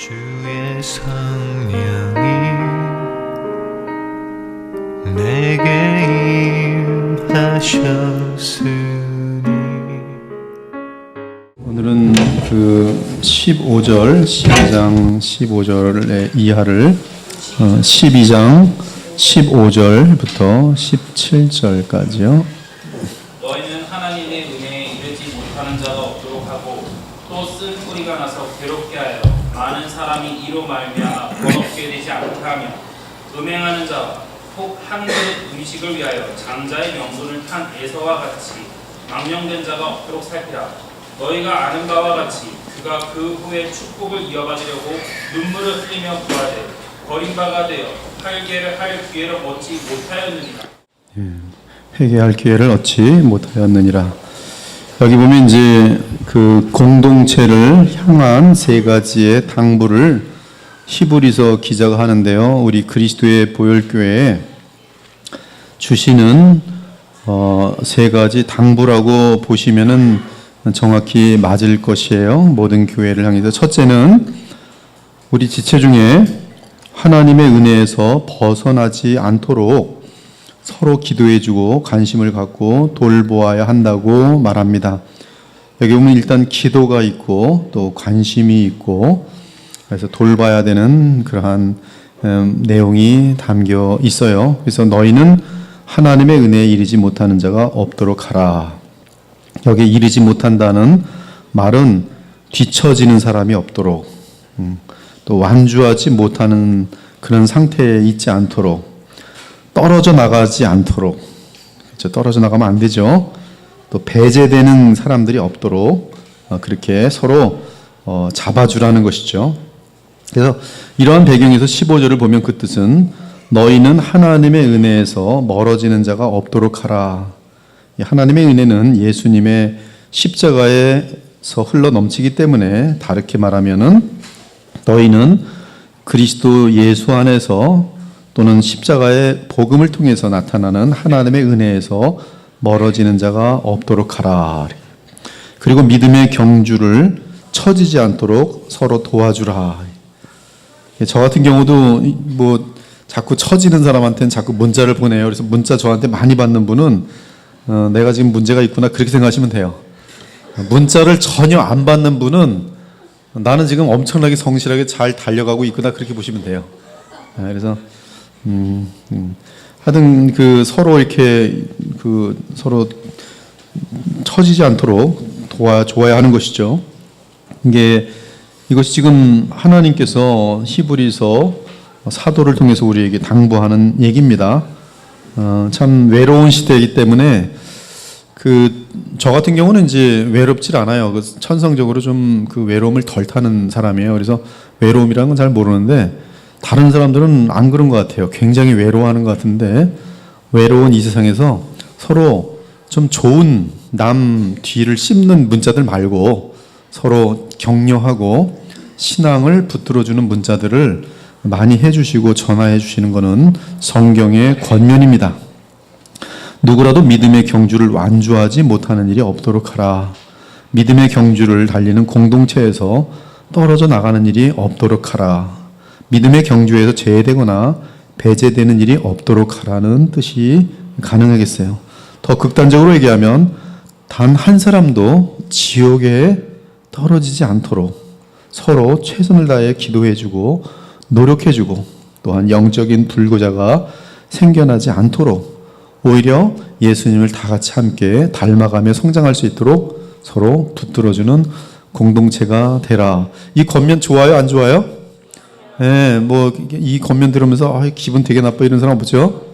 주의 성령이 내게 임하셨으니. 오늘은 그 15절, 12장 15절의 이하를 12장 15절부터 17절까지요. 너희는 하나님의 은혜에 이르지 못하는 자가 없도록 하고 또 쓴 뿌리가 나서 괴롭게 하여 많은 사람이 이로 말미암아 번없게 되지 않게 하며 음행하는 자와 혹 한 그릇 음식을 위하여 장자의 명분을 탄 에서와 같이 망령된 자가 없도록 살피라. 너희가 아는 바와 같이 그가 그 후에 축복을 이어받으려고 눈물을 흘리며 구하되 버림바가 되어 회개를 할 기회를 얻지 못하였느니라. 회개할 기회를 얻지 못하였느니라. 여기 보면 이제 그 공동체를 향한 세 가지의 당부를 히브리서 기자가 하는데요. 우리 그리스도의 보혈교회에 주시는 세 가지 당부라고 보시면은 정확히 맞을 것이에요. 모든 교회를 향해서. 첫째는 우리 지체 중에 하나님의 은혜에서 벗어나지 않도록 서로 기도해주고 관심을 갖고 돌보아야 한다고 말합니다. 여기 보면 일단 기도가 있고 또 관심이 있고 그래서 돌봐야 되는 그러한 내용이 담겨 있어요. 그래서 너희는 하나님의 은혜에 이르지 못하는 자가 없도록 하라. 여기에 이르지 못한다는 말은 뒤처지는 사람이 없도록, 또 완주하지 못하는 그런 상태에 있지 않도록, 떨어져 나가지 않도록, 그렇죠? 떨어져 나가면 안 되죠. 또 배제되는 사람들이 없도록 그렇게 서로 잡아주라는 것이죠. 그래서 이러한 배경에서 15절을 보면 그 뜻은 너희는 하나님의 은혜에서 멀어지는 자가 없도록 하라. 하나님의 은혜는 예수님의 십자가에서 흘러 넘치기 때문에 다르게 말하면은 너희는 그리스도 예수 안에서 또는 십자가의 복음을 통해서 나타나는 하나님의 은혜에서 멀어지는 자가 없도록 하라. 그리고 믿음의 경주를 처지지 않도록 서로 도와주라. 저 같은 경우도 뭐 자꾸 처지는 사람한테는 자꾸 문자를 보내요. 그래서 문자 저한테 많이 받는 분은 내가 지금 문제가 있구나 그렇게 생각하시면 돼요. 문자를 전혀 안 받는 분은 나는 지금 엄청나게 성실하게 잘 달려가고 있구나 그렇게 보시면 돼요. 그래서 하여튼 그 서로 이렇게 그 서로 처지지 않도록 도와줘야 하는 것이죠. 이것이 지금 하나님께서 히브리서 사도를 통해서 우리에게 당부하는 얘기입니다. 참 외로운 시대이기 때문에 저 같은 경우는 이제 외롭질 않아요. 천성적으로 좀 그 외로움을 덜 타는 사람이에요. 그래서 외로움이라는 건 잘 모르는데 다른 사람들은 안 그런 것 같아요. 굉장히 외로워하는 것 같은데 외로운 이 세상에서 서로 좀 좋은 남 뒤를 씹는 문자들 말고 서로 격려하고 신앙을 붙들어주는 문자들을 많이 해주시고 전화해 주시는 것은 성경의 권면입니다. 누구라도 믿음의 경주를 완주하지 못하는 일이 없도록 하라. 믿음의 경주를 달리는 공동체에서 떨어져 나가는 일이 없도록 하라. 믿음의 경주에서 제외되거나 배제되는 일이 없도록 하라는 뜻이 가능하겠어요. 더 극단적으로 얘기하면 단 한 사람도 지옥에 떨어지지 않도록 서로 최선을 다해 기도해주고 노력해주고 또한 영적인 불구자가 생겨나지 않도록 오히려 예수님을 다 같이 함께 닮아가며 성장할 수 있도록 서로 붙들어주는 공동체가 되라. 이 겉면 좋아요? 안 좋아요? 네, 뭐 이 겉면 들으면서 기분 되게 나빠 이런 사람 없죠?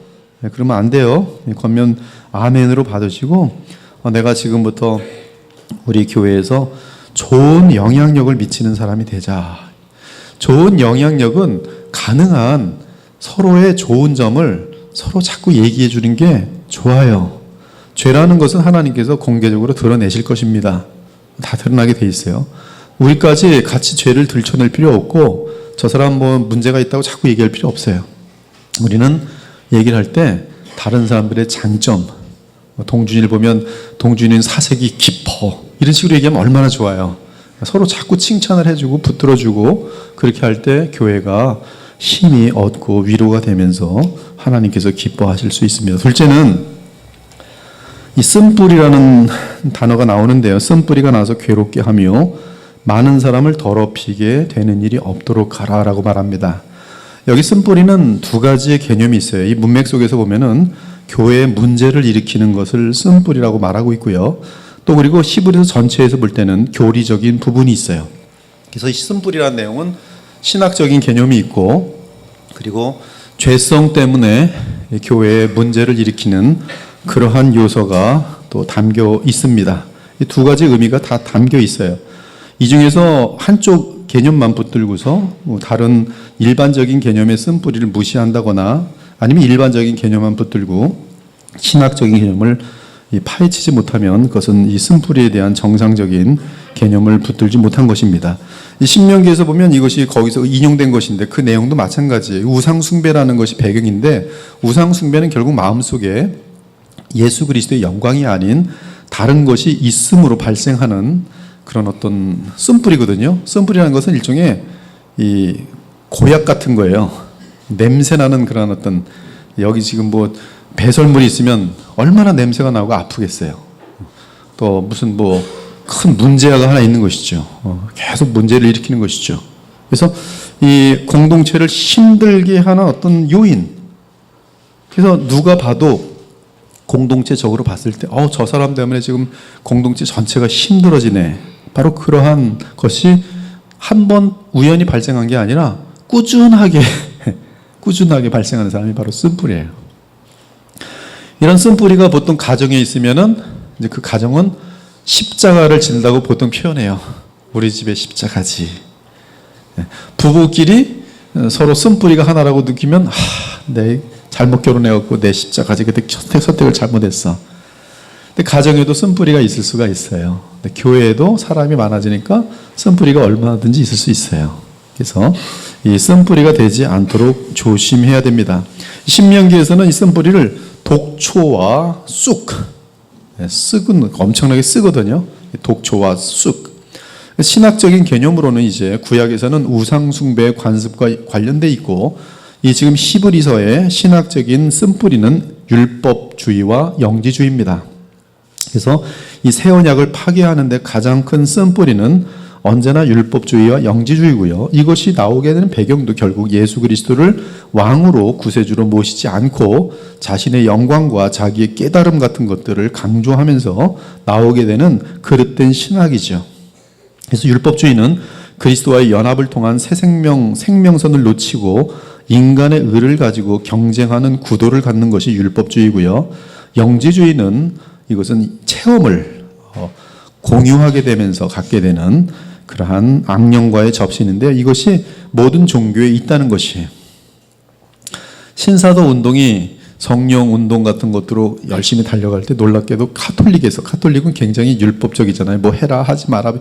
네, 그러면 안 돼요. 겉면 아멘으로 받으시고 내가 지금부터 우리 교회에서 좋은 영향력을 미치는 사람이 되자. 좋은 영향력은 가능한 서로의 좋은 점을 서로 자꾸 얘기해 주는 게 좋아요. 죄라는 것은 하나님께서 공개적으로 드러내실 것입니다. 다 드러나게 돼 있어요. 우리까지 같이 죄를 들춰낼 필요 없고 저 사람 뭐 문제가 있다고 자꾸 얘기할 필요 없어요. 우리는 얘기를 할 때 다른 사람들의 장점, 동준이를 보면 동준이는 사색이 깊어 이런 식으로 얘기하면 얼마나 좋아요. 서로 자꾸 칭찬을 해주고 붙들어주고 그렇게 할 때 교회가 힘이 얻고 위로가 되면서 하나님께서 기뻐하실 수 있습니다. 둘째는 이 쓴뿌리라는 단어가 나오는데요. 쓴뿌리가 나서 괴롭게 하며 많은 사람을 더럽히게 되는 일이 없도록 하라라고 말합니다. 여기 쓴뿌리는 두 가지의 개념이 있어요. 이 문맥 속에서 보면은 교회의 문제를 일으키는 것을 쓴뿌리라고 말하고 있고요. 또 그리고 히브리서 전체에서 볼 때는 교리적인 부분이 있어요. 그래서 이 쓴뿌리라는 내용은 신학적인 개념이 있고 그리고 죄성 때문에 교회의 문제를 일으키는 그러한 요소가 또 담겨 있습니다. 이 두 가지 의미가 다 담겨 있어요. 이 중에서 한쪽 개념만 붙들고서 다른 일반적인 개념의 쓴뿌리를 무시한다거나 아니면 일반적인 개념만 붙들고 신학적인 개념을 파헤치지 못하면 그것은 이 쓴뿌리에 대한 정상적인 개념을 붙들지 못한 것입니다. 이 신명기에서 보면 이것이 거기서 인용된 것인데 그 내용도 마찬가지예요. 우상숭배라는 것이 배경인데 우상숭배는 결국 마음속에 예수 그리스도의 영광이 아닌 다른 것이 있음으로 발생하는 그런 어떤 쓴뿌리거든요. 쓴뿌리라는 것은 일종의 이 고약 같은 거예요. 냄새나는 그런 어떤 여기 지금 뭐 배설물이 있으면 얼마나 냄새가 나고 아프겠어요. 또 무슨 뭐 큰 문제가 하나 있는 것이죠. 계속 문제를 일으키는 것이죠. 그래서 이 공동체를 힘들게 하는 어떤 요인. 그래서 누가 봐도 공동체적으로 봤을 때, 저 사람 때문에 지금 공동체 전체가 힘들어지네. 바로 그러한 것이 한 번 우연히 발생한 게 아니라 꾸준하게 발생하는 사람이 바로 쓴뿌리예요. 이런 쓴뿌리가 보통 가정에 있으면은 이제 그 가정은 십자가를 진다고 보통 표현해요. 우리 집에 십자가지. 부부끼리 서로 쓴뿌리가 하나라고 느끼면 내 잘못 결혼해갖고 내 십자가지 그때 선택을 잘못했어. 근데 가정에도 쓴뿌리가 있을 수가 있어요. 근데 교회에도 사람이 많아지니까 쓴뿌리가 얼마든지 있을 수 있어요. 그래서 이 쓴뿌리가 되지 않도록 조심해야 됩니다. 신명기에서는 이 쓴뿌리를 독초와 쑥, 쑥은 엄청나게 쓰거든요. 독초와 쑥. 신학적인 개념으로는 이제 구약에서는 우상숭배 관습과 관련돼 있고 이 지금 히브리서의 신학적인 쓴뿌리는 율법주의와 영지주의입니다. 그래서 이 새 언약을 파괴하는데 가장 큰 쓴뿌리는 언제나 율법주의와 영지주의고요. 이것이 나오게 되는 배경도 결국 예수 그리스도를 왕으로 구세주로 모시지 않고 자신의 영광과 자기의 깨달음 같은 것들을 강조하면서 나오게 되는 그릇된 신학이죠. 그래서 율법주의는 그리스도와의 연합을 통한 새 생명선을 놓치고 인간의 의를 가지고 경쟁하는 구도를 갖는 것이 율법주의고요. 영지주의는 이것은 체험을 공유하게 되면서 갖게 되는 그러한 악령과의 접신인데 이것이 모든 종교에 있다는 것이에요. 신사도 운동이 성령 운동 같은 것으로 열심히 달려갈 때 놀랍게도 카톨릭은 굉장히 율법적이잖아요. 뭐 해라 하지 마라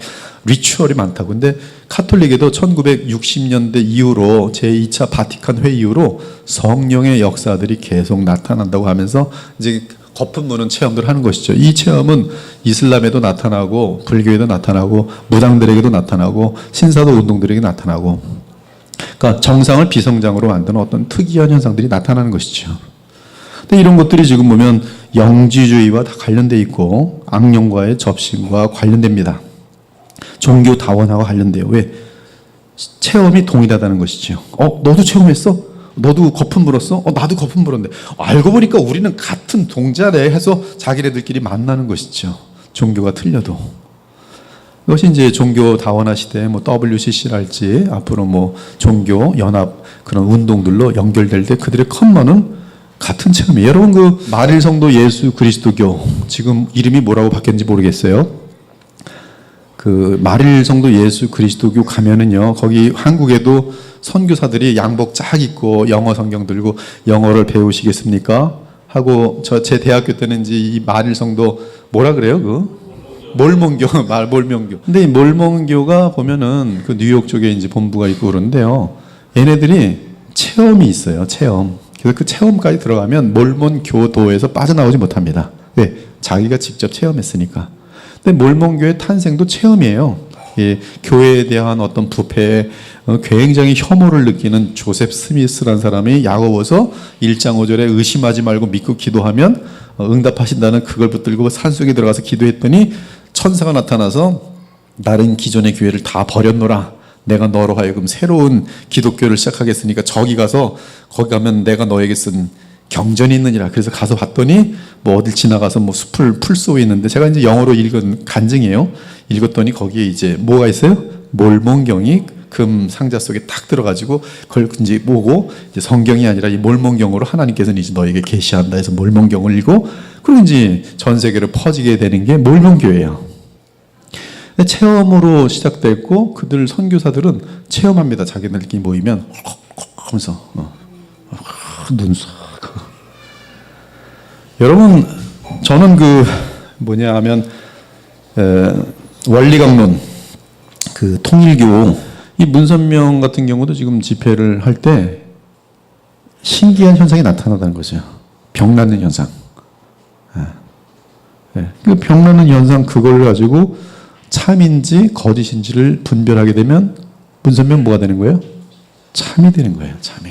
리추얼이 많다고. 근데 카톨릭에도 1960년대 이후로 제2차 바티칸 회의 이후로 성령의 역사들이 계속 나타난다고 하면서 이제 거품 무는 체험들을 하는 것이죠. 이 체험은 이슬람에도 나타나고 불교에도 나타나고 무당들에게도 나타나고 신사도 운동들에게 나타나고 그러니까 정상을 비성장으로 만드는 어떤 특이한 현상들이 나타나는 것이죠. 근데 이런 것들이 지금 보면 영지주의와 다 관련돼 있고 악령과의 접신과 관련됩니다. 종교 다원화와 관련돼요. 왜? 체험이 동일하다는 것이죠. 너도 체험했어? 너도 거품 물었어? 나도 거품 물었는데 알고 보니까 우리는 같은 동자래 해서 자기네들끼리 만나는 것이죠. 종교가 틀려도. 이것이 이제 종교 다원화 시대 뭐 WCC랄지 앞으로 뭐 종교 연합 그런 운동들로 연결될 때 그들의 컨먼은 같은 체험이에요. 여러분 그 마릴성도 예수 그리스도교 지금 이름이 뭐라고 바뀌었는지 모르겠어요. 그 마릴성도 예수 그리스도교 가면은요 거기 한국에도 선교사들이 양복 쫙 입고 영어 성경 들고 영어를 배우시겠습니까? 하고 제 대학교 때는 이제 이 마릴성도 뭐라 그래요 그 몰몬교 몰몬교. 근데 이 몰몬교가 보면은 그 뉴욕 쪽에 이제 본부가 있고 그런데요. 얘네들이 체험이 있어요. 체험. 그래서 그 체험까지 들어가면 몰몬교도에서 빠져나오지 못합니다. 왜? 자기가 직접 체험했으니까. 근데 몰몬교의 탄생도 체험이에요. 예, 교회에 대한 어떤 부패에 굉장히 혐오를 느끼는 조셉 스미스라는 사람이 야고보서 1장 5절에 의심하지 말고 믿고 기도하면 응답하신다는 그걸 붙들고 산속에 들어가서 기도했더니 천사가 나타나서 나는 기존의 교회를 다 버렸노라. 내가 너로 하여금 새로운 기독교를 시작하겠으니까 거기 가면 내가 너에게 쓴 경전이 있느니라. 그래서 가서 봤더니 뭐 어딜 지나가서 뭐 숲을 풀 쏘고 있는데 제가 이제 영어로 읽은 간증이에요. 읽었더니 거기에 이제 뭐가 있어요? 몰몬경이 금 상자 속에 딱 들어가지고 그걸 이제 보고 이제 성경이 아니라 이 몰몬경으로 하나님께서는 이제 너에게 계시한다 해서 몰몬경을 읽고 그리고 이제 전 세계로 퍼지게 되는 게 몰몬교예요. 체험으로 시작됐고 그들 선교사들은 체험합니다. 자기들끼리 모이면 하면서 눈썹. 여러분 저는 하면 원리강론 그 통일교 이 문선명 같은 경우도 지금 집회를 할 때 신기한 현상이 나타나다는 거죠. 병 낫는 현상. 그 병 낫는 현상 그걸 가지고 참인지 거짓인지를 분별하게 되면 문선명 뭐가 되는 거예요? 참이 되는 거예요. 참이.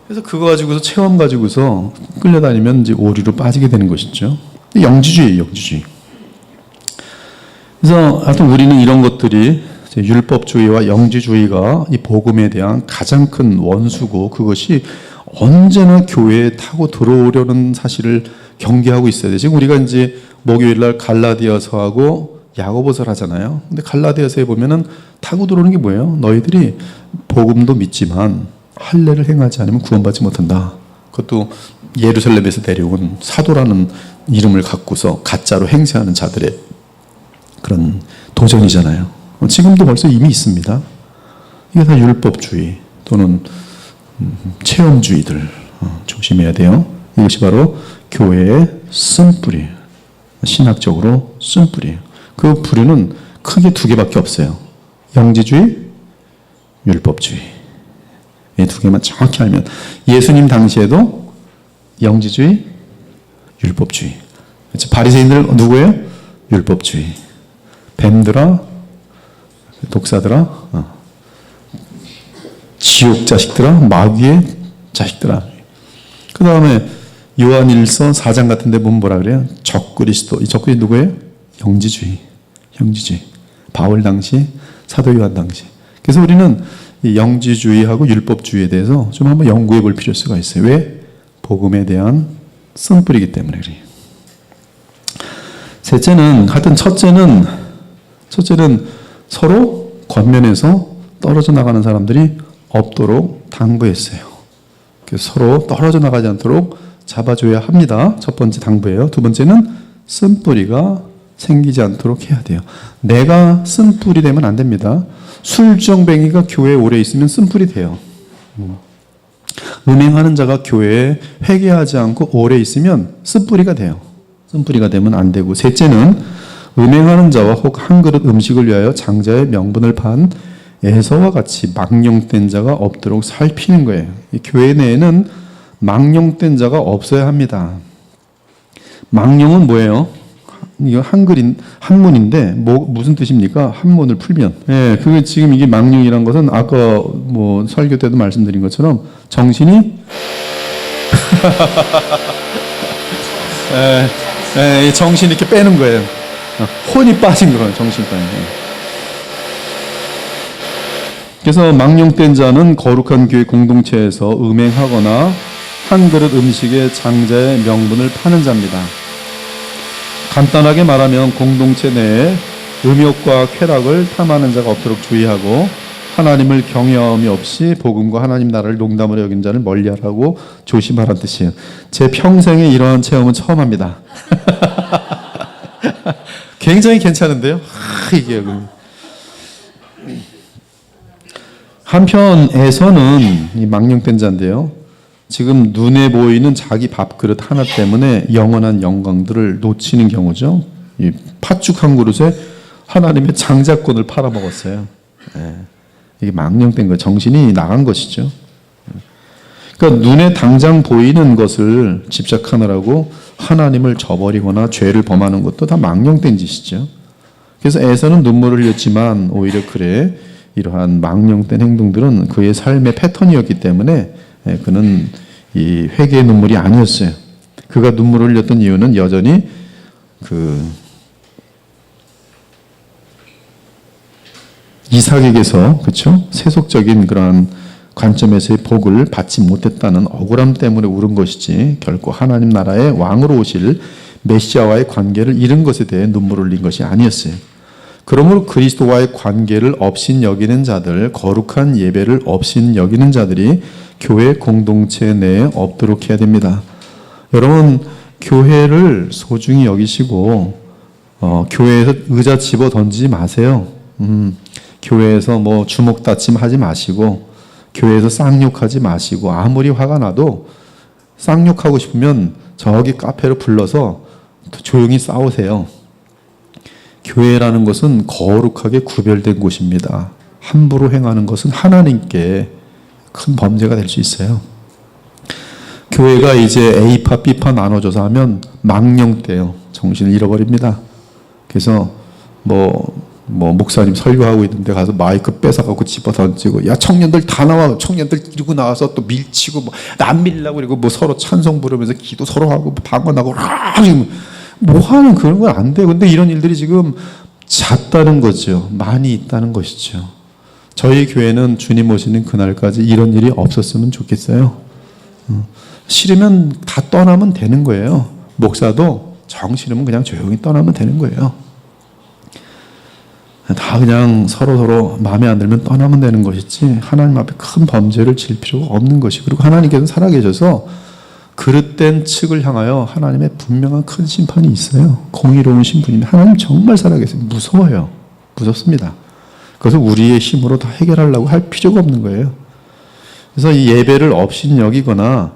그래서 그거 가지고서 체험 가지고서 끌려다니면 이제 오류로 빠지게 되는 것이죠. 영지주의예요, 영지주의. 그래서 하여튼 우리는 이런 것들이 율법주의와 영지주의가 이 복음에 대한 가장 큰 원수고 그것이 언제나 교회에 타고 들어오려는 사실을 경계하고 있어야 돼. 지금 우리가 이제 목요일 날 갈라디아서하고 야고보서를 하잖아요. 근데 갈라디아서에 보면은 타고 들어오는 게 뭐예요? 너희들이 복음도 믿지만 할례를 행하지 않으면 구원받지 못한다. 그것도 예루살렘에서 내려온 사도라는 이름을 갖고서 가짜로 행세하는 자들의 그런 도전이잖아요. 지금도 벌써 이미 있습니다. 이게 다 율법주의 또는 체험주의들 조심해야 돼요. 이것이 바로 교회의 쓴뿌리, 신학적으로 쓴뿌리예요. 그 뿌리는 크게 두 개밖에 없어요. 영지주의, 율법주의. 이 두 개만 정확히 알면 예수님 당시에도 영지주의, 율법주의. 바리새인들 누구예요? 율법주의. 뱀들아, 독사들아, 지옥 자식들아, 마귀의 자식들아. 그 다음에 요한일서 4장 같은 데 보면 뭐라 그래요? 적그리스도. 이 적그리스도 누구예요? 영지주의. 영지주의. 바울 당시, 사도 요한 당시. 그래서 우리는 이 영지주의하고 율법주의에 대해서 좀 한번 연구해 볼 필요가 있어요. 왜? 복음에 대한 쓴뿌리이기 때문에 그래요. 셋째는, 하여튼 첫째는 서로 겉면에서 떨어져 나가는 사람들이 없도록 당부했어요. 그래서 서로 떨어져 나가지 않도록 잡아줘야 합니다. 첫 번째 당부예요. 두 번째는 쓴뿌리가 생기지 않도록 해야 돼요. 내가 쓴뿌리 되면 안 됩니다. 술주정뱅이가 교회에 오래 있으면 쓴뿌리 돼요. 음행하는 자가 교회에 회개하지 않고 오래 있으면 쓴뿌리가 돼요. 쓴뿌리가 되면 안 되고, 셋째는 음행하는 자와 혹 한 그릇 음식을 위하여 장자의 명분을 판 에서와 같이 망령된 자가 없도록 살피는 거예요. 이 교회 내에는 망령된 자가 없어야 합니다. 망령은 뭐예요? 이거 한문인데 무슨 뜻입니까? 한문을 풀면. 예, 그게 지금 이게 망령이란 것은 아까 뭐 설교 때도 말씀드린 것처럼 정신이 정신 이렇게 빼는 거예요. 혼이 빠진 거예요. 정신 빠진 거예요. 그래서 망령된 자는 거룩한 교회 공동체에서 음행하거나 한 그릇 음식에 장자의 명분을 파는 자입니다. 간단하게 말하면 공동체 내에 음욕과 쾌락을 탐하는 자가 없도록 주의하고 하나님을 경외함이 없이 복음과 하나님 나라를 농담으로 여긴 자를 멀리하라고 조심하라는 뜻이에요. 제 평생에 이러한 체험은 처음 합니다. 굉장히 괜찮은데요? 이게 한편에서는 이 망령된 자인데요. 지금 눈에 보이는 자기 밥그릇 하나 때문에 영원한 영광들을 놓치는 경우죠. 이 팥죽 한 그릇에 하나님의 장자권을 팔아먹었어요. 이게 망령된 거예요. 정신이 나간 것이죠. 그러니까 눈에 당장 보이는 것을 집착하느라고 하나님을 저버리거나 죄를 범하는 것도 다 망령된 짓이죠. 그래서 에서는 눈물을 흘렸지만 오히려 그래 이러한 망령된 행동들은 그의 삶의 패턴이었기 때문에 그는 이 회개의 눈물이 아니었어요. 그가 눈물을 흘렸던 이유는 여전히 이삭에게서 그렇죠? 세속적인 그러한 관점에서의 복을 받지 못했다는 억울함 때문에 울은 것이지 결코 하나님 나라의 왕으로 오실 메시아와의 관계를 잃은 것에 대해 눈물을 흘린 것이 아니었어요. 그러므로 그리스도와의 관계를 업신 여기는 자들, 거룩한 예배를 업신 여기는 자들이 교회 공동체 내에 없도록 해야 됩니다. 여러분, 교회를 소중히 여기시고 교회에서 의자 집어 던지지 마세요. 교회에서 뭐 주먹 다짐 하지 마시고 교회에서 쌍욕하지 마시고 아무리 화가 나도 쌍욕하고 싶으면 저기 카페로 불러서 조용히 싸우세요. 교회라는 것은 거룩하게 구별된 곳입니다. 함부로 행하는 것은 하나님께 큰 범죄가 될 수 있어요. 교회가 이제 A파 B파 나눠져서 하면 망령돼요. 정신을 잃어버립니다. 그래서 목사님 설교하고 있는데 가서 마이크 뺏어갖고 집어 던지고 야 청년들 다 나와 청년들 이러고 나와서 또 밀치고 안 밀라고 그리고 서로 찬송 부르면서 기도 서로 하고 방언하고 지금 하는 그런 건 안 돼요. 근데 이런 일들이 지금 잦다는 거죠. 많이 있다는 것이죠. 저희 교회는 주님 오시는 그날까지 이런 일이 없었으면 좋겠어요. 싫으면 다 떠나면 되는 거예요. 목사도 정 싫으면 그냥 조용히 떠나면 되는 거예요. 다 그냥 서로 마음에 안 들면 떠나면 되는 것이지 하나님 앞에 큰 범죄를 질 필요가 없는 것이. 그리고 하나님께서는 살아계셔서 그릇된 측을 향하여 하나님의 분명한 큰 심판이 있어요. 공의로운 심판인데 하나님 정말 살아계세요. 무서워요. 무섭습니다. 그것을 우리의 힘으로 다 해결하려고 할 필요가 없는 거예요. 그래서 이 예배를 업신 여기거나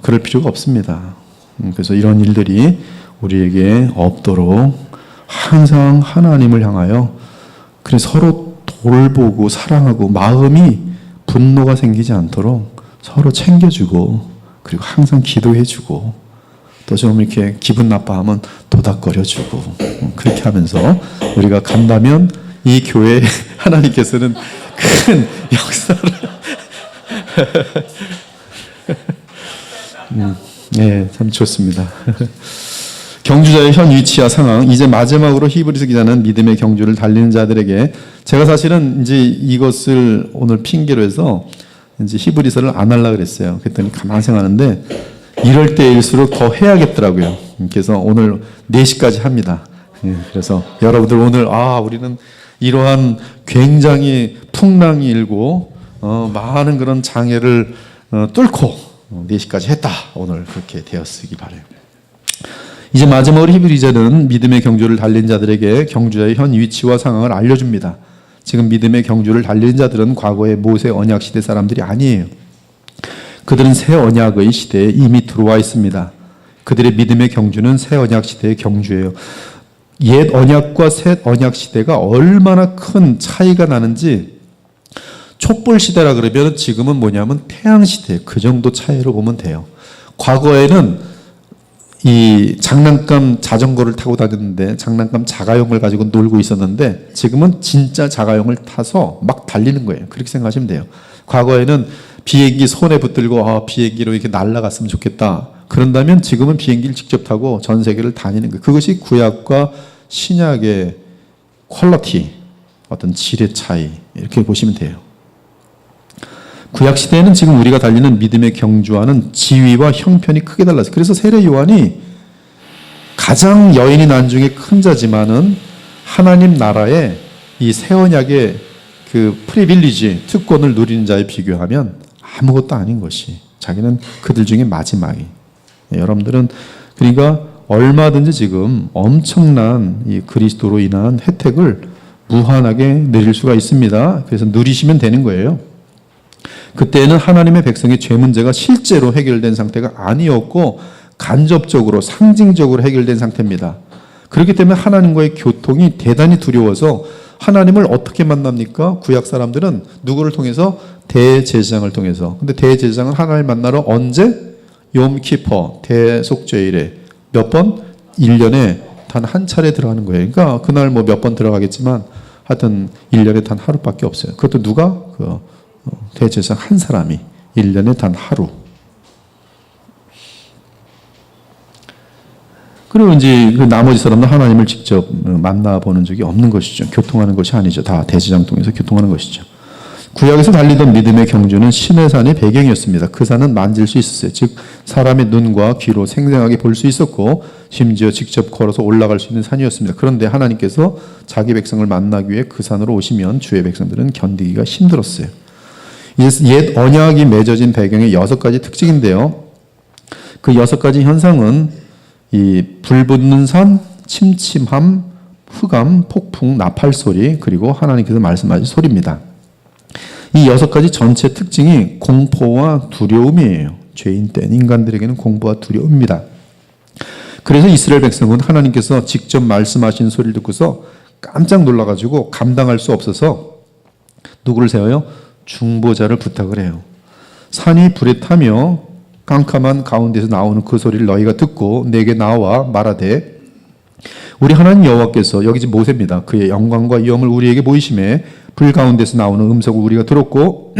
그럴 필요가 없습니다. 그래서 이런 일들이 우리에게 없도록 항상 하나님을 향하여 그래서 서로 돌보고 사랑하고 마음이 분노가 생기지 않도록 서로 챙겨주고 그리고 항상 기도해주고 또 좀 이렇게 기분 나빠하면 도닥거려주고 그렇게 하면서 우리가 간다면 이 교회에 하나님께서는 큰 역사를 네, 참 좋습니다. 경주자의 현 위치와 상황, 이제 마지막으로 히브리서 기자는 믿음의 경주를 달리는 자들에게 제가 사실은 이제 이것을 오늘 핑계로 해서 이제 히브리서를 안 하려고 그랬어요. 그랬더니 가만히 생각하는데 이럴 때일수록 더 해야겠더라고요. 그래서 오늘 4시까지 합니다. 그래서 여러분들 오늘 우리는 이러한 굉장히 풍랑이 일고 많은 그런 장애를 뚫고 4시까지 했다. 오늘 그렇게 되었으기 바라요. 이제 마지막으로 히브리서는 믿음의 경주를 달린 자들에게 경주자의 현 위치와 상황을 알려줍니다. 지금 믿음의 경주를 달리는 자들은 과거의 모세 언약 시대 사람들이 아니에요. 그들은 새 언약의 시대에 이미 들어와 있습니다. 그들의 믿음의 경주는 새 언약 시대의 경주예요. 옛 언약과 새 언약 시대가 얼마나 큰 차이가 나는지 촛불 시대라 그러면 지금은 뭐냐면 태양 시대 그 정도 차이로 보면 돼요. 과거에는 이 장난감 자전거를 타고 다녔는데 장난감 자가용을 가지고 놀고 있었는데 지금은 진짜 자가용을 타서 막 달리는 거예요. 그렇게 생각하시면 돼요. 과거에는 비행기 손에 붙들고 비행기로 이렇게 날아갔으면 좋겠다. 그런다면 지금은 비행기를 직접 타고 전 세계를 다니는 거예요. 그것이 구약과 신약의 퀄리티, 어떤 질의 차이 이렇게 보시면 돼요. 구약 시대에는 지금 우리가 달리는 믿음의 경주와는 지위와 형편이 크게 달랐어요. 그래서 세례 요한이 가장 여인이 난 중에 큰 자지만은 하나님 나라의 이 새 언약의 그 프리빌리지, 특권을 누리는 자에 비교하면 아무것도 아닌 것이 자기는 그들 중에 마지막이. 여러분들은 그러니까 얼마든지 지금 엄청난 이 그리스도로 인한 혜택을 무한하게 누릴 수가 있습니다. 그래서 누리시면 되는 거예요. 그때는 하나님의 백성의 죄 문제가 실제로 해결된 상태가 아니었고 간접적으로 상징적으로 해결된 상태입니다. 그렇기 때문에 하나님과의 교통이 대단히 두려워서 하나님을 어떻게 만납니까? 구약 사람들은 누구를 통해서? 대제사장을 통해서. 근데 대제사장은 하나님을 만나러 언제? 욤키퍼 대속죄일에 몇 번? 1년에 단 한 차례 들어가는 거예요. 그러니까 그날 뭐 몇 번 들어가겠지만 하여튼 1년에 단 하루밖에 없어요. 그것도 누가? 대제사장 한 사람이 1년에 단 하루. 그리고 이제 그 나머지 사람은 하나님을 직접 만나보는 적이 없는 것이죠. 교통하는 것이 아니죠. 다 대제사장 통해서 교통하는 것이죠. 구약에서 달리던 믿음의 경주는 시내산의 배경이었습니다. 그 산은 만질 수 있었어요. 즉 사람의 눈과 귀로 생생하게 볼 수 있었고 심지어 직접 걸어서 올라갈 수 있는 산이었습니다. 그런데 하나님께서 자기 백성을 만나기 위해 그 산으로 오시면 주의 백성들은 견디기가 힘들었어요. 옛 언약이 맺어진 배경의 6가지 특징인데요. 그 6가지 현상은 이 불붙는 산, 침침함, 흑암, 폭풍, 나팔 소리, 그리고 하나님께서 말씀하신 소리입니다. 이 6가지 전체 특징이 공포와 두려움이에요. 죄인 된 인간들에게는 공포와 두려움입니다. 그래서 이스라엘 백성은 하나님께서 직접 말씀하신 소리를 듣고서 깜짝 놀라가지고 감당할 수 없어서 누구를 세워요? 중보자를 부탁을 해요. 산이 불에 타며 깜깜한 가운데서 나오는 그 소리를 너희가 듣고 내게 나와 말하되 우리 하나님 여호와께서 여기 지금 모세입니다. 그의 영광과 위엄을 우리에게 보이심에 불 가운데서 나오는 음성을 우리가 들었고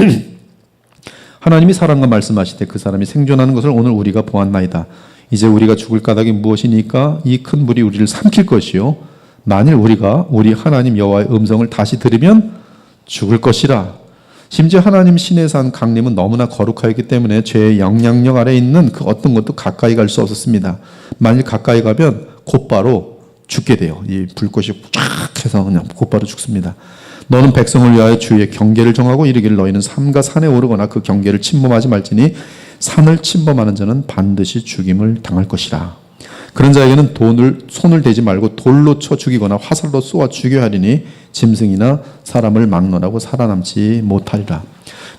하나님이 사람과 말씀하시되 그 사람이 생존하는 것을 오늘 우리가 보았나이다. 이제 우리가 죽을 까닭이 무엇이니까 이 큰 불이 우리를 삼킬 것이요 만일 우리가 우리 하나님 여호와의 음성을 다시 들으면 죽을 것이라. 심지어 하나님 신의 산 강림은 너무나 거룩하였기 때문에 죄의 영향력 아래에 있는 그 어떤 것도 가까이 갈 수 없었습니다. 만일 가까이 가면 곧바로 죽게 돼요. 이 불꽃이 쫙 해서 그냥 곧바로 죽습니다. 너는 백성을 위하여 주의 경계를 정하고 이르기를 너희는 삼가 산에 오르거나 그 경계를 침범하지 말지니 산을 침범하는 자는 반드시 죽임을 당할 것이라. 그런 자에게는 손을 대지 말고 돌로 쳐 죽이거나 화살로 쏘아 죽여야 하리니 짐승이나 사람을 막론하고 살아남지 못하리라.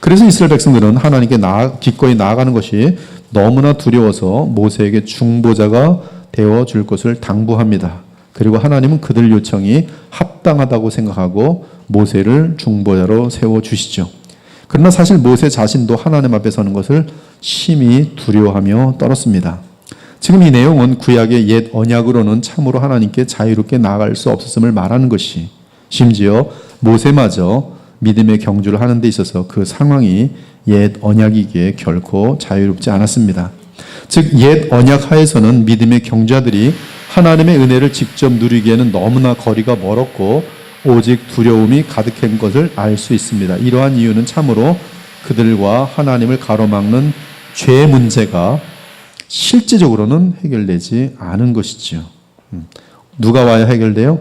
그래서 이스라엘 백성들은 하나님께 기꺼이 나아가는 것이 너무나 두려워서 모세에게 중보자가 되어줄 것을 당부합니다. 그리고 하나님은 그들 요청이 합당하다고 생각하고 모세를 중보자로 세워주시죠. 그러나 사실 모세 자신도 하나님 앞에 서는 것을 심히 두려워하며 떨었습니다. 지금 이 내용은 구약의 옛 언약으로는 참으로 하나님께 자유롭게 나아갈 수 없었음을 말하는 것이 심지어 모세마저 믿음의 경주를 하는 데 있어서 그 상황이 옛 언약이기에 결코 자유롭지 않았습니다. 즉 옛 언약 하에서는 믿음의 경주자들이 하나님의 은혜를 직접 누리기에는 너무나 거리가 멀었고 오직 두려움이 가득한 것을 알 수 있습니다. 이러한 이유는 참으로 그들과 하나님을 가로막는 죄 문제가 실제적으로는 해결되지 않은 것이죠. 누가 와야 해결돼요?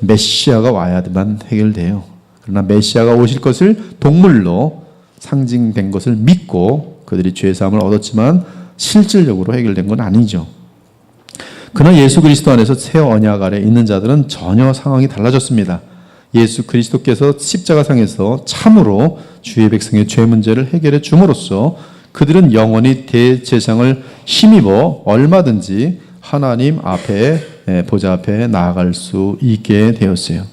메시아가 와야만 해결돼요. 그러나 메시아가 오실 것을 동물로 상징된 것을 믿고 그들이 죄사함을 얻었지만 실질적으로 해결된 건 아니죠. 그러나 예수 그리스도 안에서 새 언약 아래 있는 자들은 전혀 상황이 달라졌습니다. 예수 그리스도께서 십자가상에서 참으로 주의 백성의 죄 문제를 해결해 줌으로써 그들은 영원히 대제사장을 힘입어 얼마든지 하나님 앞에 보좌 앞에 나아갈 수 있게 되었어요.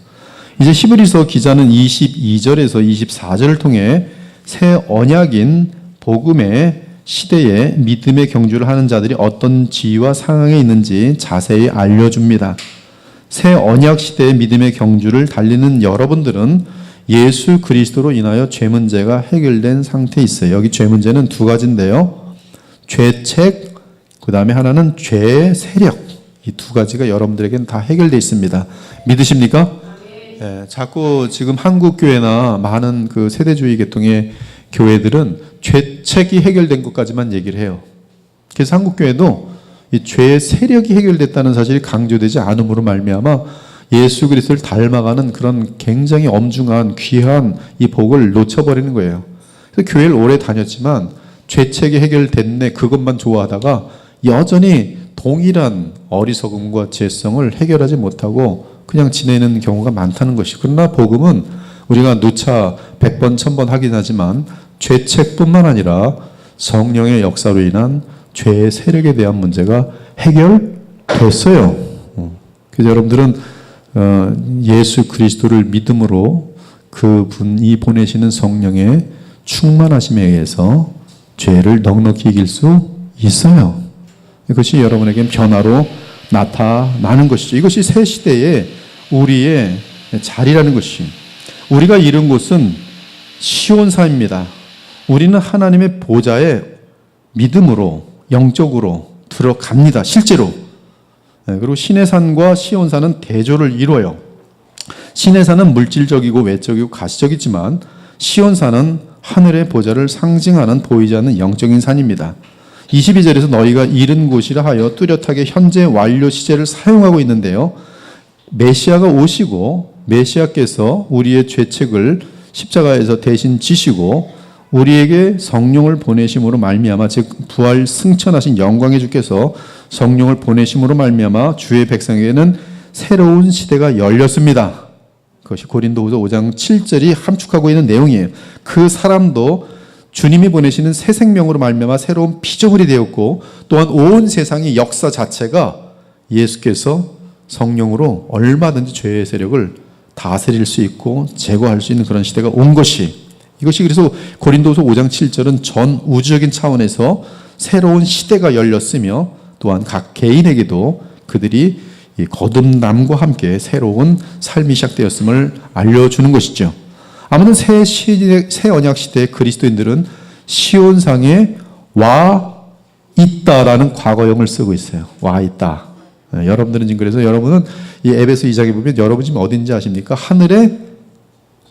이제 히브리서 기자는 22절에서 24절을 통해 새 언약인 복음의 시대에 믿음의 경주를 하는 자들이 어떤 지위와 상황에 있는지 자세히 알려줍니다. 새 언약 시대의 믿음의 경주를 달리는 여러분들은 예수 그리스도로 인하여 죄 문제가 해결된 상태에 있어요. 여기 죄 문제는 2가지인데요. 죄책, 그 다음에 하나는 죄의 세력. 이 2가지가 여러분들에게는 다 해결되어 있습니다. 믿으십니까? 네, 자꾸 지금 한국교회나 많은 그 세대주의 계통의 교회들은 죄책이 해결된 것까지만 얘기를 해요. 그래서 한국교회도 이 죄의 세력이 해결됐다는 사실이 강조되지 않음으로 말미암아 예수 그리스도를 닮아가는 그런 굉장히 엄중한 귀한 이 복을 놓쳐버리는 거예요. 그래서 교회를 오래 다녔지만 죄책이 해결됐네 그것만 좋아하다가 여전히 동일한 어리석음과 죄성을 해결하지 못하고 그냥 지내는 경우가 많다는 것이. 그러나 복음은 우리가 누차 100번 1000번 하긴 하지만 죄책뿐만 아니라 성령의 역사로 인한 죄의 세력에 대한 문제가 해결됐어요. 그래서 여러분들은 예수 그리스도를 믿음으로 그분이 보내시는 성령의 충만하심에 의해서 죄를 넉넉히 이길 수 있어요. 그것이 여러분에게 변화로 나타나는 것이죠. 이것이 새 시대의 우리의 자리라는 것이. 우리가 이른 곳은 시온산입니다. 우리는 하나님의 보좌에 믿음으로 영적으로 들어갑니다. 실제로. 그리고 시내산과 시온산은 대조를 이루어요. 시내산은 물질적이고 외적이고 가시적이지만 시온산은 하늘의 보좌를 상징하는 보이지 않는 영적인 산입니다. 22절에서 너희가 이른 곳이라 하여 뚜렷하게 현재 완료 시제를 사용하고 있는데요. 메시아가 오시고 메시아께서 우리의 죄책을 십자가에서 대신 지시고 우리에게 성령을 보내심으로 말미암아 즉 부활 승천하신 영광의 주께서 성령을 보내심으로 말미암아 주의 백성에게는 새로운 시대가 열렸습니다. 그것이 고린도후서 5장 7절이 함축하고 있는 내용이에요. 그 사람도 주님이 보내시는 새 생명으로 말미암아 새로운 피조물이 되었고 또한 온 세상의 역사 자체가 예수께서 성령으로 얼마든지 죄의 세력을 다스릴 수 있고 제거할 수 있는 그런 시대가 온 것이, 이것이 그래서 고린도후서 5장 7절은 전 우주적인 차원에서 새로운 시대가 열렸으며 또한 각 개인에게도 그들이 이 거듭남과 함께 새로운 삶이 시작되었음을 알려주는 것이죠. 아무튼 새 언약 시대의 그리스도인들은 시온상에 와 있다라는 과거형을 쓰고 있어요. 와 있다. 여러분들은 지금 그래서 여러분은 이 에베소 2장에 보면 여러분 지금 어딘지 아십니까? 하늘에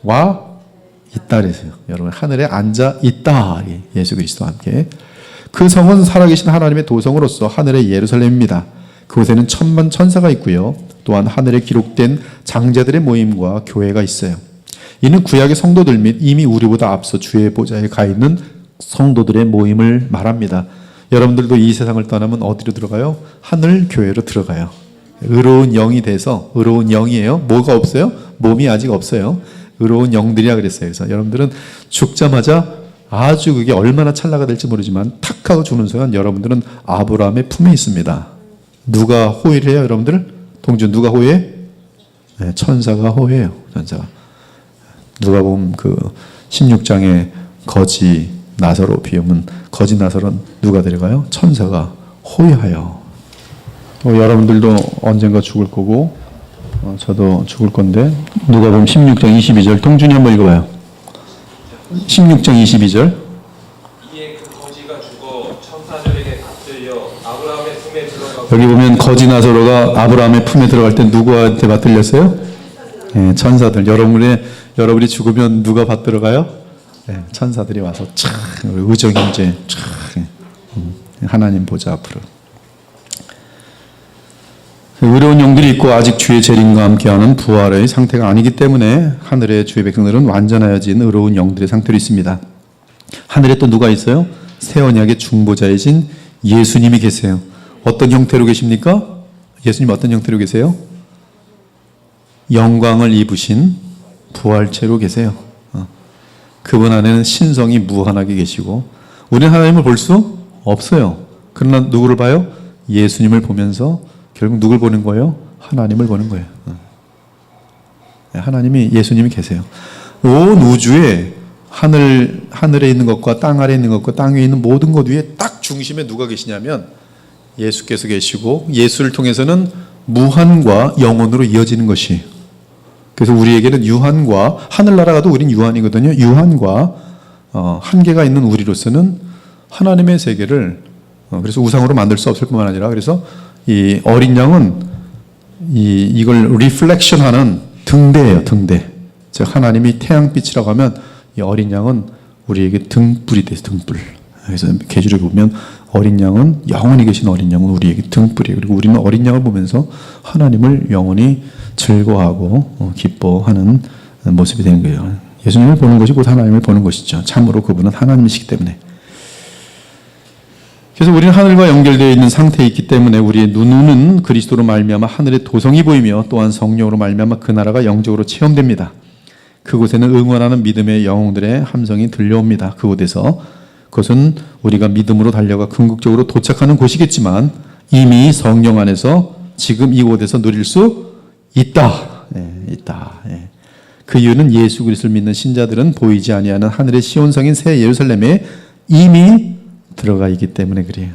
와 있다 그랬어요. 여러분 하늘에 앉아 있다. 예수 그리스도와 함께. 그 성은 살아계신 하나님의 도성으로서 하늘의 예루살렘입니다. 그곳에는 천만 천사가 있고요. 또한 하늘에 기록된 장자들의 모임과 교회가 있어요. 이는 구약의 성도들 및 이미 우리보다 앞서 주의 보좌에 가 있는 성도들의 모임을 말합니다. 여러분들도 이 세상을 떠나면 어디로 들어가요? 하늘 교회로 들어가요. 의로운 영이 돼서, 의로운 영이에요. 뭐가 없어요? 몸이 아직 없어요. 의로운 영들이라 그랬어요. 그래서 여러분들은 죽자마자 아주 그게 얼마나 찰나가 될지 모르지만 탁 하고 죽는 순간 여러분들은 아브라함의 품에 있습니다. 누가 호의를 해요, 여러분들? 동준 누가 호의해? 네, 천사가 호의해요. 천사가. 누가 보면 그 16장에 거지 나사로 비우면 거지 나사로는 누가 데려가요? 천사가 호의하여. 여러분들도 언젠가 죽을 거고 저도 죽을 건데 누가 보면 16장 22절 동준이 한번 읽어봐요. 16장 22절. 이에 그 거지가 죽어 천사들에게 받들려 아브라함의 품에 들어가고. 여기 보면 거지 나사로가 아브라함의 품에 들어갈 때 누구한테 받들렸어요? 네, 천사들. 여러분이 죽으면 누가 받들어가요? 네, 천사들이 와서 촥 의적 임재 촥 하나님 보좌 앞으로. 의로운 영들이 있고 아직 주의 재림과 함께하는 부활의 상태가 아니기 때문에 하늘의 주의 백성들은 완전하여진 의로운 영들의 상태로 있습니다. 하늘에 또 누가 있어요? 새 언약의 중보자이신 예수님이 계세요. 어떤 형태로 계십니까? 예수님 어떤 형태로 계세요? 영광을 입으신 부활체로 계세요. 그분 안에는 신성이 무한하게 계시고 우리는 하나님을 볼 수 없어요. 그러나 누구를 봐요? 예수님을 보면서 결국 누굴 보는 거예요? 하나님을 보는 거예요. 하나님이, 예수님이 계세요. 온 우주에 하늘에 있는 것과 땅 아래에 있는 것과 땅 위에 있는 모든 것 위에 딱 중심에 누가 계시냐면 예수께서 계시고 예수를 통해서는 무한과 영원으로 이어지는 것이. 그래서 우리에게는 유한과, 하늘나라 가도 우린 유한이거든요. 유한과 한계가 있는 우리로서는 하나님의 세계를 그래서 우상으로 만들 수 없을 뿐만 아니라 그래서 이 어린 양은 이걸 리플렉션하는 등대예요. 등대. 즉 하나님이 태양빛이라고 하면 이 어린 양은 우리에게 등불이 돼요. 등불. 그래서 계시록에 보면 어린 양은 영원히 계신 어린 양은 우리에게 등불이에요. 그리고 우리는 어린 양을 보면서 하나님을 영원히 즐거워하고 기뻐하는 모습이 되는 거예요. 예수님을 보는 것이 곧 하나님을 보는 것이죠. 참으로 그분은 하나님이시기 때문에. 그래서 우리는 하늘과 연결되어 있는 상태에 있기 때문에 우리의 눈은 그리스도로 말미암아 하늘의 도성이 보이며 또한 성령으로 말미암아 그 나라가 영적으로 체험됩니다. 그곳에는 응원하는 믿음의 영웅들의 함성이 들려옵니다. 그곳에서 그것은 우리가 믿음으로 달려가 궁극적으로 도착하는 곳이겠지만 이미 성령 안에서 지금 이곳에서 누릴 수 있다. 있다. 그 이유는 예수 그리스도를 믿는 신자들은 보이지 아니하는 하늘의 시온성인 새 예루살렘에 이미 들어가 있기 때문에 그래요.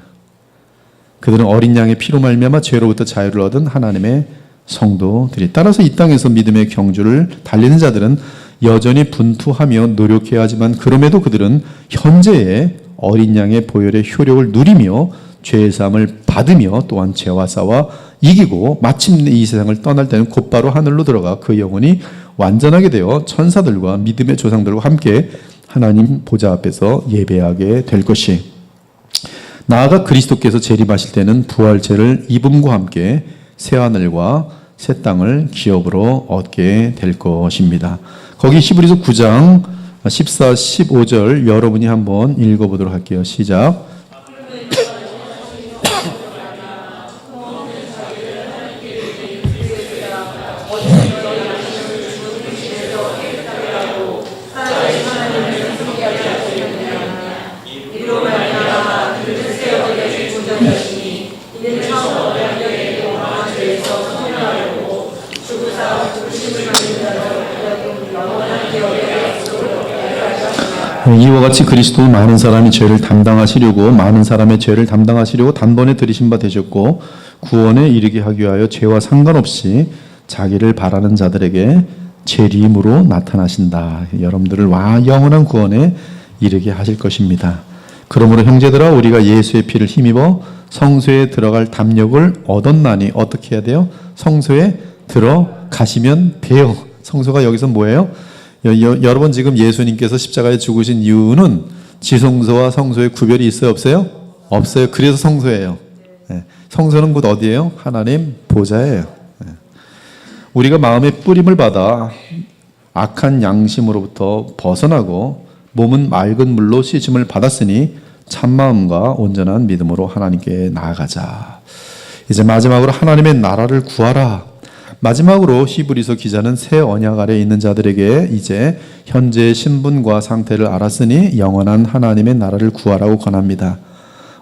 그들은 어린 양의 피로 말미암아 죄로부터 자유를 얻은 하나님의 성도들이. 따라서 이 땅에서 믿음의 경주를 달리는 자들은 여전히 분투하며 노력해야 하지만 그럼에도 그들은 현재의 어린 양의 보혈의 효력을 누리며 죄의 사함을 받으며 또한 죄와 싸워 이기고 마침내 이 세상을 떠날 때는 곧바로 하늘로 들어가 그 영혼이 완전하게 되어 천사들과 믿음의 조상들과 함께 하나님 보좌 앞에서 예배하게 될 것이, 나아가 그리스도께서 재림하실 때는 부활체를 입음과 함께 새하늘과 새 땅을 기업으로 얻게 될 것입니다. 거기 히브리서 9장 14, 15절 여러분이 한번 읽어보도록 할게요. 시작. 이와 같이 그리스도는 많은 사람이 죄를 담당하시려고 많은 사람의 죄를 담당하시려고 단번에 들이신 바 되셨고 구원에 이르게 하기 위하여 죄와 상관없이 자기를 바라는 자들에게 재림으로 나타나신다. 여러분들을 영원한 구원에 이르게 하실 것입니다. 그러므로 형제들아 우리가 예수의 피를 힘입어 성소에 들어갈 담력을 얻었나니 어떻게 해야 돼요? 성소에 들어가시면 돼요. 성소가 여기서 뭐예요? 여러분 지금 예수님께서 십자가에 죽으신 이유는 지성소와 성소의 구별이 있어요? 없어요? 없어요. 그래서 성소예요. 성소는 곧 어디예요? 하나님 보좌예요. 우리가 마음의 뿌림을 받아 악한 양심으로부터 벗어나고 몸은 맑은 물로 씻음을 받았으니 참마음과 온전한 믿음으로 하나님께 나아가자. 이제 마지막으로 하나님의 나라를 구하라. 마지막으로 히브리서 기자는 새 언약 아래 있는 자들에게 이제 현재의 신분과 상태를 알았으니 영원한 하나님의 나라를 구하라고 권합니다.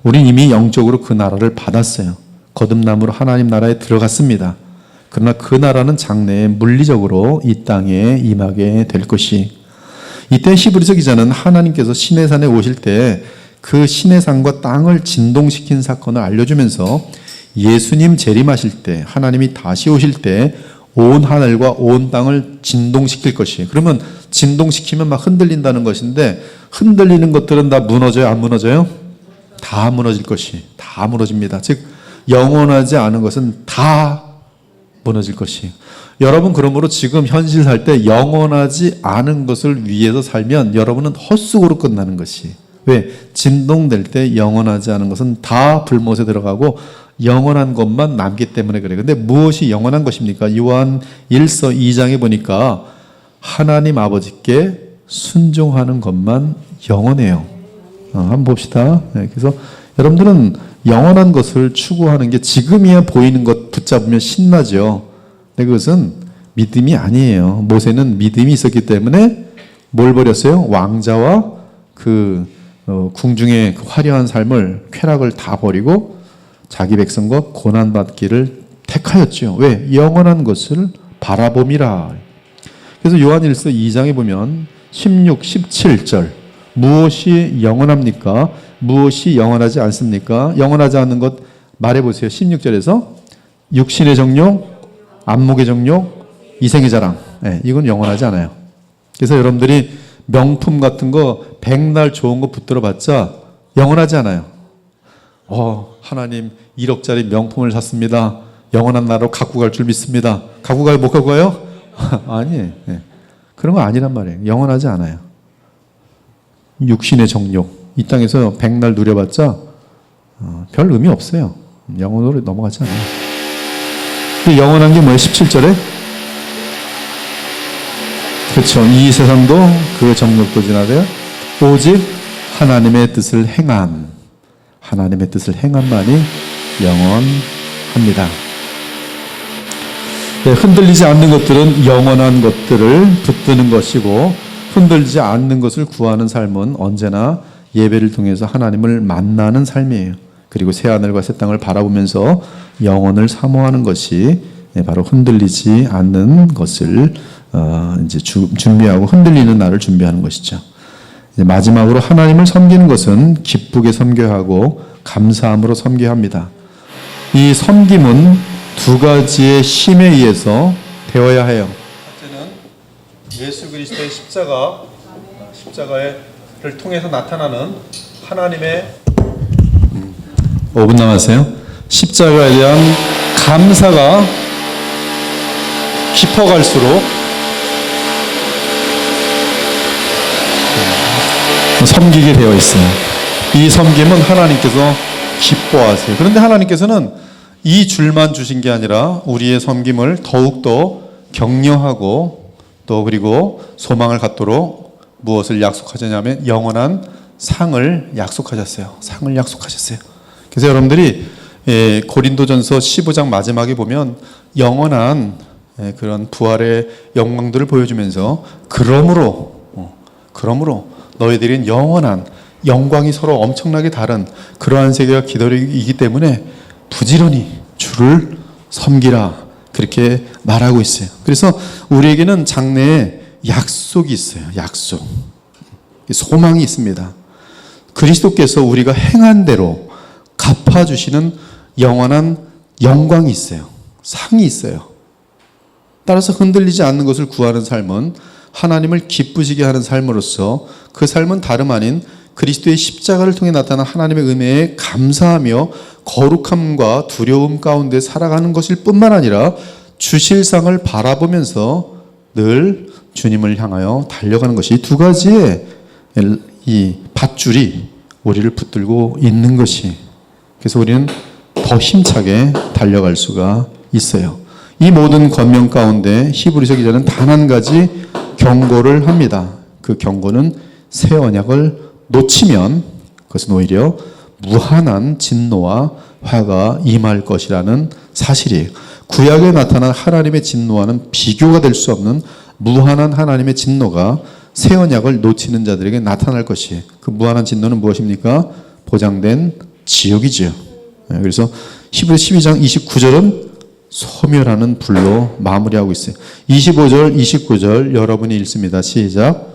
우린 이미 영적으로 그 나라를 받았어요. 거듭남으로 하나님 나라에 들어갔습니다. 그러나 그 나라는 장래에 물리적으로 이 땅에 임하게 될 것이, 이때 히브리서 기자는 하나님께서 시내산에 오실 때 그 시내산과 땅을 진동시킨 사건을 알려주면서 예수님 재림하실 때 하나님이 다시 오실 때 온 하늘과 온 땅을 진동시킬 것이, 그러면 진동시키면 막 흔들린다는 것인데 흔들리는 것들은 다 무너져요? 안 무너져요? 다 무너질 것이, 다 무너집니다. 즉 영원하지 않은 것은 다 무너질 것이. 여러분 그러므로 지금 현실 살 때 영원하지 않은 것을 위해서 살면 여러분은 헛수고로 끝나는 것이. 왜? 진동될 때 영원하지 않은 것은 다 불못에 들어가고 영원한 것만 남기 때문에 그래요. 근데 무엇이 영원한 것입니까? 요한 1서 2장에 보니까 하나님 아버지께 순종하는 것만 영원해요. 한번 봅시다. 그래서 여러분들은 영원한 것을 추구하는 게 지금이야 보이는 것 붙잡으면 신나죠. 근데 그것은 믿음이 아니에요. 모세는 믿음이 있었기 때문에 뭘 버렸어요? 왕자와 궁중의 그 화려한 삶을, 쾌락을 다 버리고 자기 백성과 고난받기를 택하였죠. 왜? 영원한 것을 바라봄이라. 그래서 요한일서 2장에 보면 16, 17절 무엇이 영원합니까? 무엇이 영원하지 않습니까? 영원하지 않는 것 말해보세요. 16절에서 육신의 정욕, 안목의 정욕, 이생의 자랑. 이건 영원하지 않아요. 그래서 여러분들이 명품 같은 거 백날 좋은 거 붙들어 봤자 영원하지 않아요. 하나님 1억짜리 명품을 샀습니다. 영원한 나라로 갖고 갈 줄 믿습니다. 갖고 가요? 못 갖고 가요? 아니에요. 그런 거 아니란 말이에요. 영원하지 않아요. 육신의 정욕, 이 땅에서 백날 누려봤자 별 의미 없어요. 영원으로 넘어가지 않아요. 영원한 게 뭐예요? 17절에 그렇죠. 이 세상도 그 정욕도 지나가요. 오직 하나님의 뜻을 행함, 하나님의 뜻을 행함만이 영원합니다. 흔들리지 않는 것들은 영원한 것들을 붙드는 것이고, 흔들리지 않는 것을 구하는 삶은 언제나 예배를 통해서 하나님을 만나는 삶이에요. 그리고 새하늘과 새 땅을 바라보면서 영혼을 사모하는 것이 바로 흔들리지 않는 것을 이제 준비하고 흔들리는 날을 준비하는 것이죠. 이제 마지막으로 하나님을 섬기는 것은 기쁘게 섬겨야 하고 감사함으로 섬겨야 합니다. 이 섬김은 두 가지의 힘에 의해서 되어야 해요. 첫째는 예수 그리스도의 십자가를 통해서 나타나는 하나님의 5분 남았어요. 십자가에 대한 감사가 깊어갈수록 섬기게 되어 있어요. 이 섬김은 하나님께서 기뻐하세요. 그런데 하나님께서는 이 줄만 주신 게 아니라 우리의 섬김을 더욱더 격려하고 또 그리고 소망을 갖도록 무엇을 약속하셨냐면 영원한 상을 약속하셨어요. 상을 약속하셨어요. 그래서 여러분들이 고린도전서 15장 마지막에 보면 영원한 그런 부활의 영광들을 보여주면서 그러므로 너희들은 영원한 영광이 서로 엄청나게 다른 그러한 세계가 기다리기 때문에 부지런히 주를 섬기라 그렇게 말하고 있어요. 그래서 우리에게는 장래에 약속이 있어요. 약속. 소망이 있습니다. 그리스도께서 우리가 행한 대로 갚아주시는 영원한 영광이 있어요. 상이 있어요. 따라서 흔들리지 않는 것을 구하는 삶은 하나님을 기쁘시게 하는 삶으로서 그 삶은 다름 아닌 그리스도의 십자가를 통해 나타난 하나님의 은혜에 감사하며 거룩함과 두려움 가운데 살아가는 것일 뿐만 아니라 주실 상을 바라보면서 늘 주님을 향하여 달려가는 것이 두 가지의 이 밧줄이 우리를 붙들고 있는 것이, 그래서 우리는 더 힘차게 달려갈 수가 있어요. 이 모든 권면 가운데 히브리서 기자는 단 한 가지 경고를 합니다. 그 경고는 새 언약을 놓치면 그것은 오히려 무한한 진노와 화가 임할 것이라는 사실이에요. 구약에 나타난 하나님의 진노와는 비교가 될 수 없는 무한한 하나님의 진노가 새 언약을 놓치는 자들에게 나타날 것이에요. 그 무한한 진노는 무엇입니까? 보장된 지옥이죠. 그래서 히브리서 12장 29절은 소멸하는 불로 마무리하고 있어요. 25절, 29절 여러분이 읽습니다. 시작.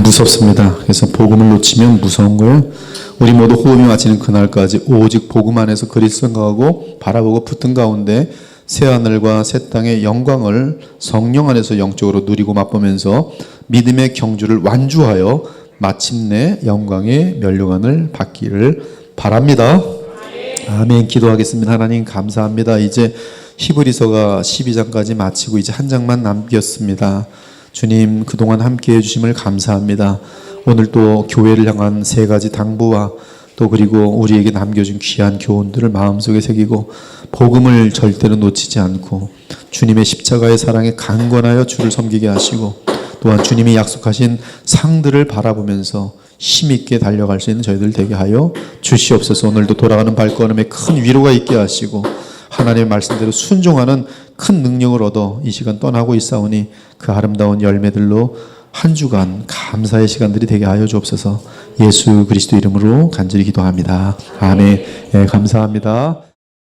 무섭습니다. 그래서 복음을 놓치면 무서운 거예요. 우리 모두 호흡이 마치는 그날까지 오직 복음 안에서 그리스도 생각하고 바라보고 붙은 가운데 새하늘과 새 땅의 영광을 성령 안에서 영적으로 누리고 맛보면서 믿음의 경주를 완주하여 마침내 영광의 면류관을 받기를 바랍니다. 아멘. 기도하겠습니다. 하나님 감사합니다. 이제 히브리서가 12장까지 마치고 이제 한 장만 남겼습니다. 주님 그동안 함께해 주심을 감사합니다. 오늘 또 교회를 향한 세 가지 당부와 또 그리고 우리에게 남겨준 귀한 교훈들을 마음속에 새기고 복음을 절대로 놓치지 않고 주님의 십자가의 사랑에 강건하여 주를 섬기게 하시고 또한 주님이 약속하신 상들을 바라보면서 힘있게 달려갈 수 있는 저희들 되게 하여 주시옵소서. 오늘도 돌아가는 발걸음에 큰 위로가 있게 하시고 하나님의 말씀대로 순종하는 큰 능력을 얻어 이 시간 떠나고 있사오니 그 아름다운 열매들로 한 주간 감사의 시간들이 되게 하여 주옵소서. 예수 그리스도 이름으로 간절히 기도합니다. 아멘. 네, 감사합니다.